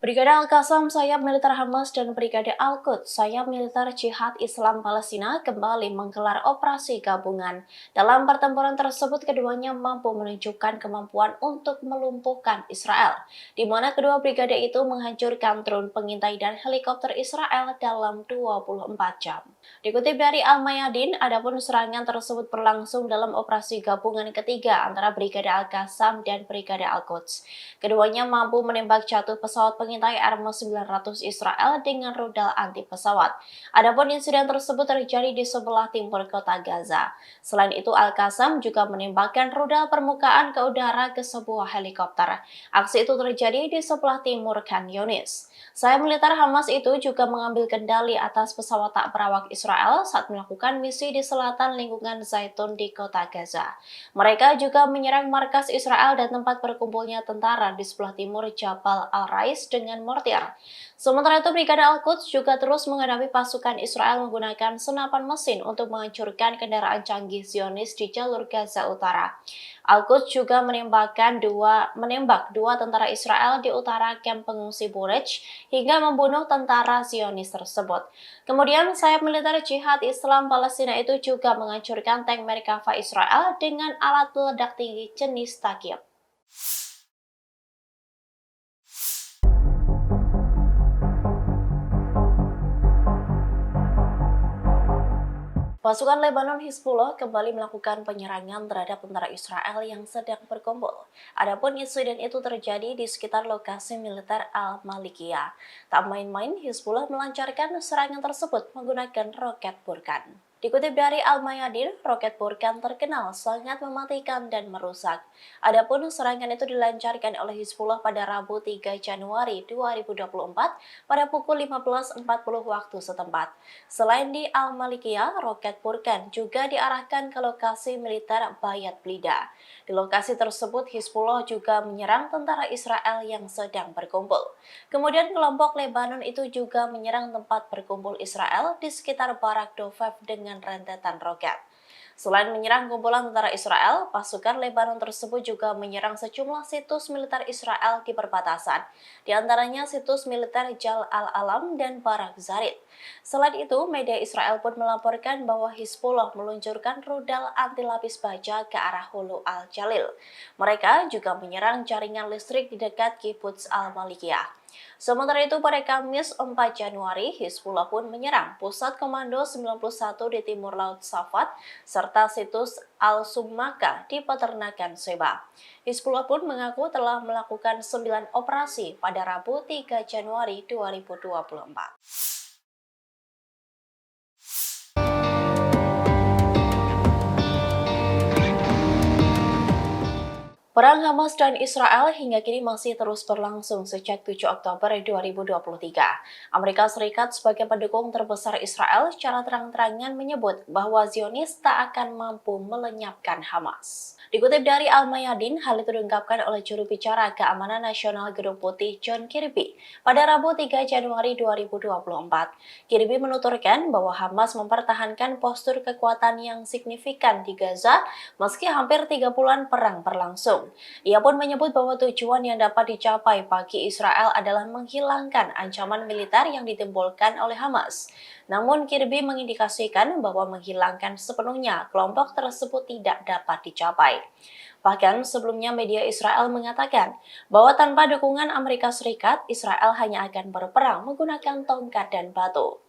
Brigade Al-Qassam, sayap militer Hamas, dan Brigade Al-Quds, sayap militer Jihad Islam Palestina, kembali menggelar operasi gabungan. Dalam pertempuran tersebut, keduanya mampu menunjukkan kemampuan untuk melumpuhkan Israel, di mana kedua brigade itu menghancurkan drone pengintai dan helikopter Israel dalam 24 jam. Dikutip dari Al-Mayadin, adapun serangan tersebut berlangsung dalam operasi gabungan ketiga antara Brigade Al-Qassam dan Brigade Al-Quds. Keduanya mampu menembak jatuh pesawat pengintai Hermes 900 Israel dengan rudal anti pesawat. Adapun insiden tersebut terjadi di sebelah timur kota Gaza. Selain itu, Al-Qassam juga menembakkan rudal permukaan ke udara ke sebuah helikopter. Aksi itu terjadi di sebelah timur Khan Yunis. Sayap militer Hamas itu juga mengambil kendali atas pesawat tak berawak Israel saat melakukan misi di selatan lingkungan Zaitun di kota Gaza. Mereka juga menyerang markas Israel dan tempat berkumpulnya tentara di sebelah timur Jabal al-Rais dengan mortir. Sementara itu, Brigade Al-Quds juga terus menghadapi pasukan Israel menggunakan senapan mesin untuk menghancurkan kendaraan canggih Zionis di jalur Gaza Utara. Al-Quds juga menembak dua tentara Israel di utara kamp pengungsi Burej hingga membunuh tentara Zionis tersebut. Kemudian, sayap militer Jihad Islam Palestina itu juga menghancurkan tank Merkava Israel dengan alat peledak tinggi jenis Taqib. Pasukan Lebanon Hizbullah kembali melakukan penyerangan terhadap tentara Israel yang sedang berkumpul. Adapun insiden itu terjadi di sekitar lokasi militer Al-Malikiyah. Tak main-main, Hizbullah melancarkan serangan tersebut menggunakan roket Burkan. Dikutip dari Al-Mayadin, roket Burkan terkenal sangat mematikan dan merusak. Adapun serangan itu dilancarkan oleh Hizbullah pada Rabu 3 Januari 2024 pada pukul 15.40 waktu setempat. Selain di Al-Malikiyah, roket Burkan juga diarahkan ke lokasi militer Bayat Blida. Di lokasi tersebut, Hizbullah juga menyerang tentara Israel yang sedang berkumpul. Kemudian kelompok Lebanon itu juga menyerang tempat berkumpul Israel di sekitar Barak Dovev dengan rentetan roket. Selain menyerang kumpulan tentara Israel, pasukan Lebanon tersebut juga menyerang sejumlah situs militer Israel di perbatasan, di antaranya situs militer Jal al-Alam dan Barak Zarit. Selain itu, media Israel pun melaporkan bahwa Hizbullah meluncurkan rudal anti lapis baja ke arah Hulu al-Jalil. Mereka juga menyerang jaringan listrik di dekat Kibbutz al-Malikiyah. Sementara itu, pada Kamis 4 Januari, Hizbullah pun menyerang Pusat Komando 91 di Timur Laut Safat, serta situs Al-Summaka di Peternakan Sheba. Hizbullah pun mengaku telah melakukan 9 operasi pada Rabu 3 Januari 2024. Perang Hamas dan Israel hingga kini masih terus berlangsung sejak 7 Oktober 2023. Amerika Serikat sebagai pendukung terbesar Israel secara terang-terangan menyebut bahwa Zionis tak akan mampu melenyapkan Hamas. Dikutip dari Al-Mayadin, hal itu diungkapkan oleh juru bicara Keamanan Nasional Gedung Putih John Kirby pada Rabu 3 Januari 2024. Kirby menuturkan bahwa Hamas mempertahankan postur kekuatan yang signifikan di Gaza meski hampir 3 bulan perang berlangsung. Ia pun menyebut bahwa tujuan yang dapat dicapai bagi Israel adalah menghilangkan ancaman militer yang ditimbulkan oleh Hamas. Namun Kirby mengindikasikan bahwa menghilangkan sepenuhnya kelompok tersebut tidak dapat dicapai. Bahkan sebelumnya media Israel mengatakan bahwa tanpa dukungan Amerika Serikat, Israel hanya akan berperang menggunakan tongkat dan batu.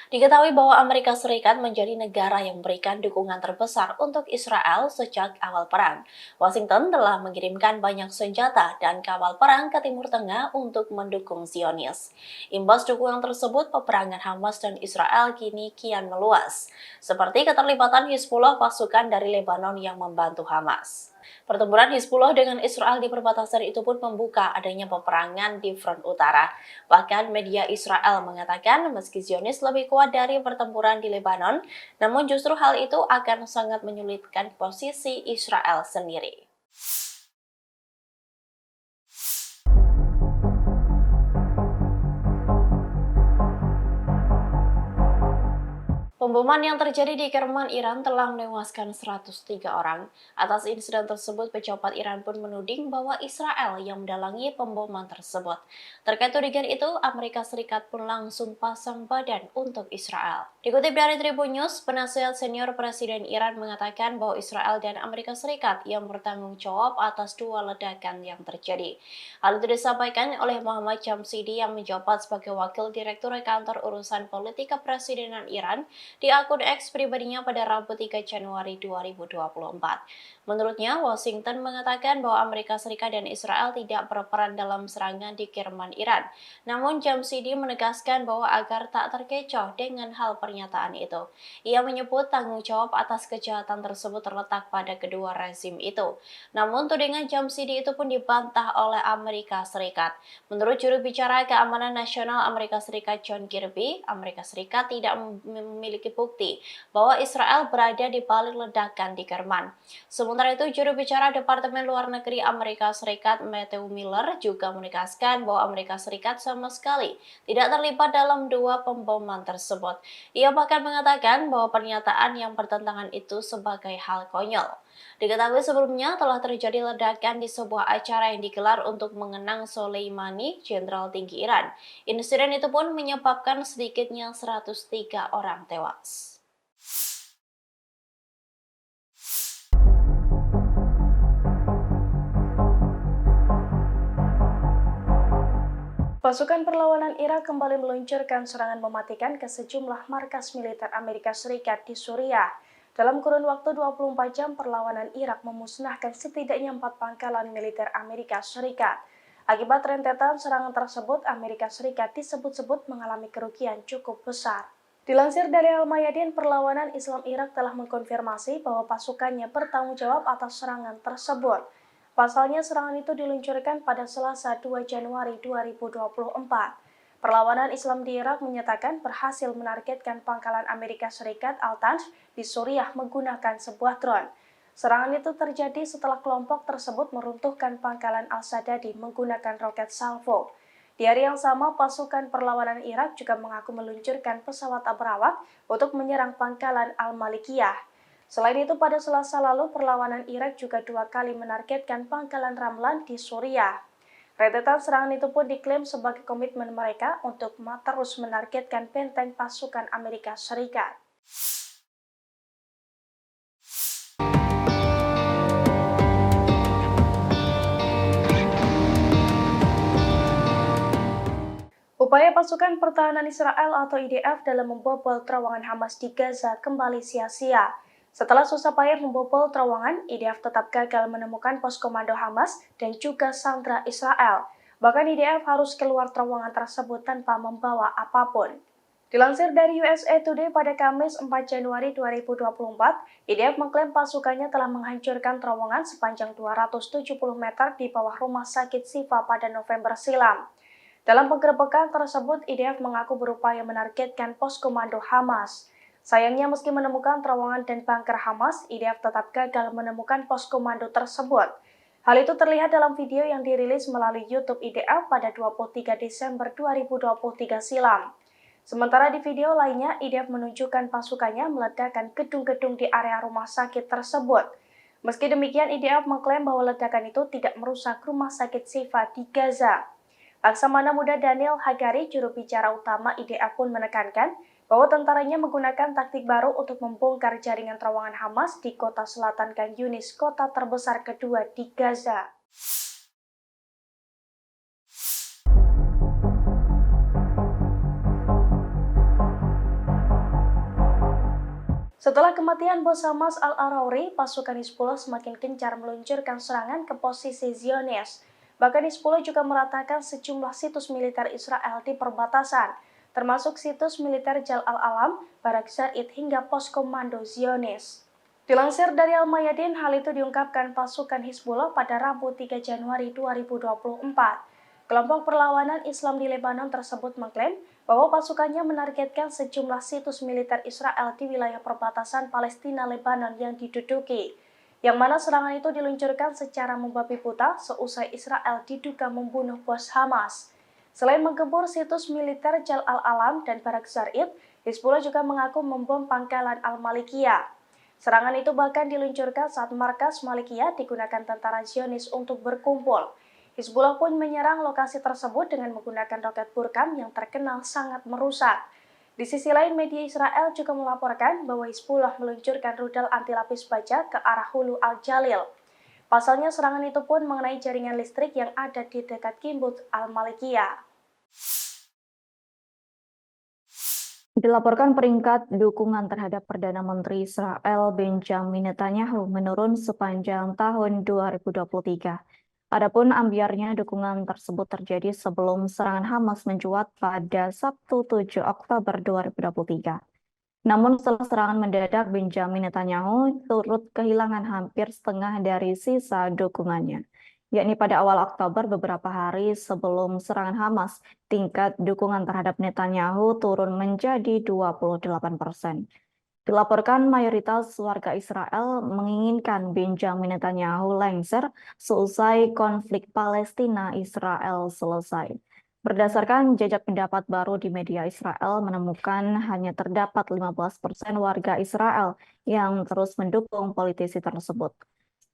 Diketahui bahwa Amerika Serikat menjadi negara yang memberikan dukungan terbesar untuk Israel sejak awal perang. Washington telah mengirimkan banyak senjata dan kapal perang ke Timur Tengah untuk mendukung Zionis. Imbas dukungan tersebut, peperangan Hamas dan Israel kini kian meluas, seperti keterlibatan Hizbullah, pasukan dari Lebanon yang membantu Hamas. Pertempuran Hizbullah dengan Israel di perbatasan itu pun membuka adanya peperangan di front utara. Bahkan media Israel mengatakan meski Zionis lebih kuat dari pertempuran di Lebanon, namun justru hal itu akan sangat menyulitkan posisi Israel sendiri. Pemboman yang terjadi di Kerman, Iran telah menewaskan 103 orang. Atas insiden tersebut, pejabat Iran pun menuding bahwa Israel yang mendalangi pemboman tersebut. Terkait tudingan itu, Amerika Serikat pun langsung pasang badan untuk Israel. Dikutip dari Tribun News, penasihat senior Presiden Iran mengatakan bahwa Israel dan Amerika Serikat yang bertanggung jawab atas dua ledakan yang terjadi. Hal itu disampaikan oleh Muhammad Jamshidi yang menjabat sebagai Wakil Direktur Kantor Urusan Politik Kepresidenan Iran di akun X pribadinya pada Rabu 3 Januari 2024. Menurutnya, Washington mengatakan bahwa Amerika Serikat dan Israel tidak berperan dalam serangan di Kerman, Iran. Namun, Jamshidi menegaskan bahwa agar tak terkecoh dengan hal pernyataan itu. Ia menyebut tanggung jawab atas kejahatan tersebut terletak pada kedua rezim itu. Namun, tudingan Jamshidi itu pun dibantah oleh Amerika Serikat. Menurut juru bicara keamanan nasional Amerika Serikat John Kirby, Amerika Serikat tidak memiliki bukti bahwa Israel berada di balik ledakan di Kerman. Sementara itu, juru bicara Departemen Luar Negeri Amerika Serikat Matthew Miller juga menegaskan bahwa Amerika Serikat sama sekali tidak terlibat dalam dua pemboman tersebut. Ia bahkan mengatakan bahwa pernyataan yang bertentangan itu sebagai hal konyol. Diketahui sebelumnya telah terjadi ledakan di sebuah acara yang digelar untuk mengenang Soleimani, Jenderal Tinggi Iran. Insiden itu pun menyebabkan sedikitnya 103 orang tewas. Pasukan perlawanan Irak kembali meluncurkan serangan mematikan ke sejumlah markas militer Amerika Serikat di Suriah. Dalam kurun waktu 24 jam, perlawanan Irak memusnahkan setidaknya 4 pangkalan militer Amerika Serikat. Akibat rentetan serangan tersebut, Amerika Serikat disebut-sebut mengalami kerugian cukup besar. Dilansir dari Al-Mayadin, perlawanan Islam Irak telah mengkonfirmasi bahwa pasukannya bertanggung jawab atas serangan tersebut. Pasalnya, serangan itu diluncurkan pada Selasa 2 Januari 2024. Perlawanan Islam di Irak menyatakan berhasil menargetkan pangkalan Amerika Serikat Al-Tanj di Suriah menggunakan sebuah drone. Serangan itu terjadi setelah kelompok tersebut meruntuhkan pangkalan Al-Sadadi menggunakan roket salvo. Di hari yang sama, pasukan perlawanan Irak juga mengaku meluncurkan pesawat berawak untuk menyerang pangkalan Al-Malikiyah. Selain itu, pada Selasa lalu, perlawanan Irak juga 2 kali menargetkan pangkalan Ramlan di Suriah. Rentetan serangan itu pun diklaim sebagai komitmen mereka untuk terus menargetkan benteng pasukan Amerika Serikat. Upaya pasukan pertahanan Israel atau IDF dalam membobol terowongan Hamas di Gaza kembali sia-sia. Setelah susah payah membobol terowongan, IDF tetap gagal menemukan pos komando Hamas dan juga sandera Israel. Bahkan IDF harus keluar terowongan tersebut tanpa membawa apapun. Dilansir dari USA Today pada Kamis 4 Januari 2024, IDF mengklaim pasukannya telah menghancurkan terowongan sepanjang 270 meter di bawah rumah sakit Sifa pada November silam. Dalam penggerebekan tersebut, IDF mengaku berupaya menargetkan pos komando Hamas. Sayangnya, meski menemukan terowongan dan bunker Hamas, IDF tetap gagal menemukan pos komando tersebut. Hal itu terlihat dalam video yang dirilis melalui YouTube IDF pada 23 Desember 2023 silam. Sementara di video lainnya, IDF menunjukkan pasukannya meledakkan gedung-gedung di area rumah sakit tersebut. Meski demikian, IDF mengklaim bahwa ledakan itu tidak merusak rumah sakit Sifa di Gaza. Laksamana Muda Daniel Hagari, juru bicara utama IDF pun menekankan bahwa tentaranya menggunakan taktik baru untuk membongkar jaringan terowongan Hamas di kota selatan Khan Yunis, kota terbesar kedua di Gaza. Setelah kematian bos Hamas Al-Arouri, pasukan Hizbullah semakin gencar meluncurkan serangan ke posisi Zionis. Bahkan Hizbullah juga meratakan sejumlah situs militer Israel di perbatasan, termasuk situs militer Jal al-Alam, Barak Zaid hingga pos komando Zionis. Dilansir dari Al-Mayadin, hal itu diungkapkan pasukan Hizbullah pada Rabu 3 Januari 2024. Kelompok perlawanan Islam di Lebanon tersebut mengklaim bahwa pasukannya menargetkan sejumlah situs militer Israel di wilayah perbatasan Palestina-Lebanon yang diduduki, yang mana serangan itu diluncurkan secara membabi buta seusai Israel diduga membunuh bos Hamas. Selain menggempur situs militer Jal al-Alam dan Barak Zaid, Hizbullah juga mengaku membom pangkalan Al-Malikiyah. Serangan itu bahkan diluncurkan saat markas Malikiyah digunakan tentara Zionis untuk berkumpul. Hizbullah pun menyerang lokasi tersebut dengan menggunakan roket Burkam yang terkenal sangat merusak. Di sisi lain, media Israel juga melaporkan bahwa Hizbullah meluncurkan rudal anti-lapis baja ke arah hulu Al-Jalil. Pasalnya, serangan itu pun mengenai jaringan listrik yang ada di dekat kibbutz Al-Malikiyah. Dilaporkan peringkat dukungan terhadap Perdana Menteri Israel Benjamin Netanyahu menurun sepanjang tahun 2023. Adapun ambiarnya dukungan tersebut terjadi sebelum serangan Hamas mencuat pada Sabtu 7 Oktober 2023. Namun setelah serangan mendadak, Benjamin Netanyahu turut kehilangan hampir setengah dari sisa dukungannya. Yakni pada awal Oktober, beberapa hari sebelum serangan Hamas, tingkat dukungan terhadap Netanyahu turun menjadi 28%. Dilaporkan mayoritas warga Israel menginginkan Benjamin Netanyahu lengser seusai konflik Palestina-Israel selesai. Berdasarkan jejak pendapat baru di media Israel menemukan hanya terdapat 15% warga Israel yang terus mendukung politisi tersebut.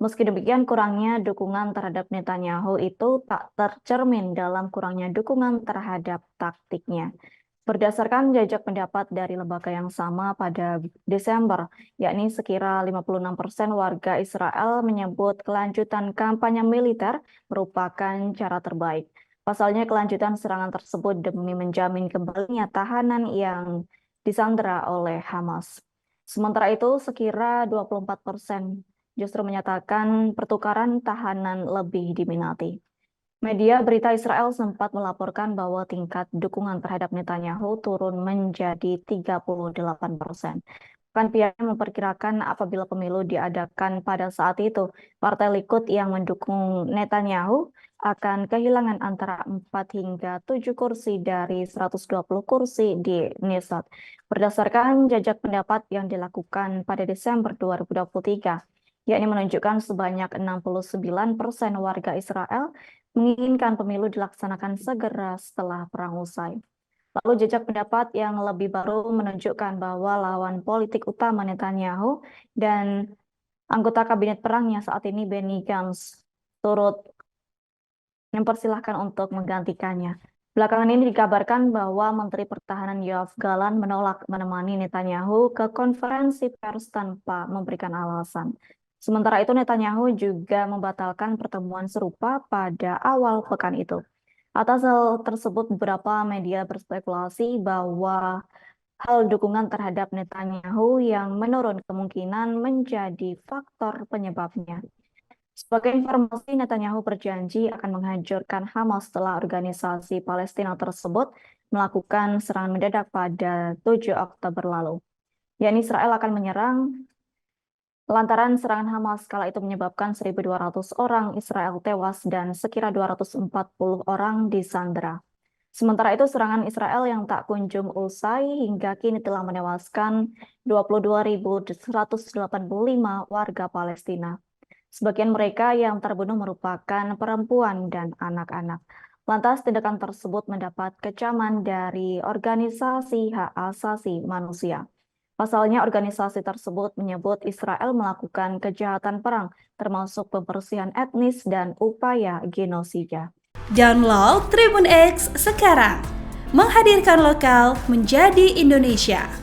Meski demikian, kurangnya dukungan terhadap Netanyahu itu tak tercermin dalam kurangnya dukungan terhadap taktiknya. Berdasarkan jajak pendapat dari lembaga yang sama pada Desember, yakni sekira 56% warga Israel menyebut kelanjutan kampanye militer merupakan cara terbaik. Pasalnya kelanjutan serangan tersebut demi menjamin kembalinya tahanan yang disandera oleh Hamas. Sementara itu, sekira 24% justru menyatakan pertukaran tahanan lebih diminati. Media berita Israel sempat melaporkan bahwa tingkat dukungan terhadap Netanyahu turun menjadi 38%. Bahkan pihaknya memperkirakan apabila pemilu diadakan pada saat itu, Partai Likud yang mendukung Netanyahu akan kehilangan antara 4 hingga 7 kursi dari 120 kursi di Knesset. Berdasarkan jajak pendapat yang dilakukan pada Desember 2023, yakni menunjukkan sebanyak 69% warga Israel menginginkan pemilu dilaksanakan segera setelah perang usai. Lalu jejak pendapat yang lebih baru menunjukkan bahwa lawan politik utama Netanyahu dan anggota kabinet perangnya saat ini Benny Gantz turut mempersilahkan untuk menggantikannya. Belakangan ini dikabarkan bahwa Menteri Pertahanan Yoav Gallant menolak menemani Netanyahu ke konferensi pers tanpa memberikan alasan. Sementara itu, Netanyahu juga membatalkan pertemuan serupa pada awal pekan itu. Atas hal tersebut, beberapa media berspekulasi bahwa hal dukungan terhadap Netanyahu yang menurun kemungkinan menjadi faktor penyebabnya. Sebagai informasi, Netanyahu berjanji akan menghancurkan Hamas setelah organisasi Palestina tersebut melakukan serangan mendadak pada 7 Oktober lalu. Yakni Israel akan menyerang lantaran serangan Hamas kala itu menyebabkan 1.200 orang Israel tewas dan sekira 240 orang disandera. Sementara itu, serangan Israel yang tak kunjung usai hingga kini telah menewaskan 22.185 warga Palestina. Sebagian mereka yang terbunuh merupakan perempuan dan anak-anak. Lantas, tindakan tersebut mendapat kecaman dari organisasi hak asasi manusia. Pasalnya, organisasi tersebut menyebut Israel melakukan kejahatan perang, termasuk pembersihan etnis dan upaya genosida. Download Tribun X sekarang, menghadirkan lokal menjadi Indonesia.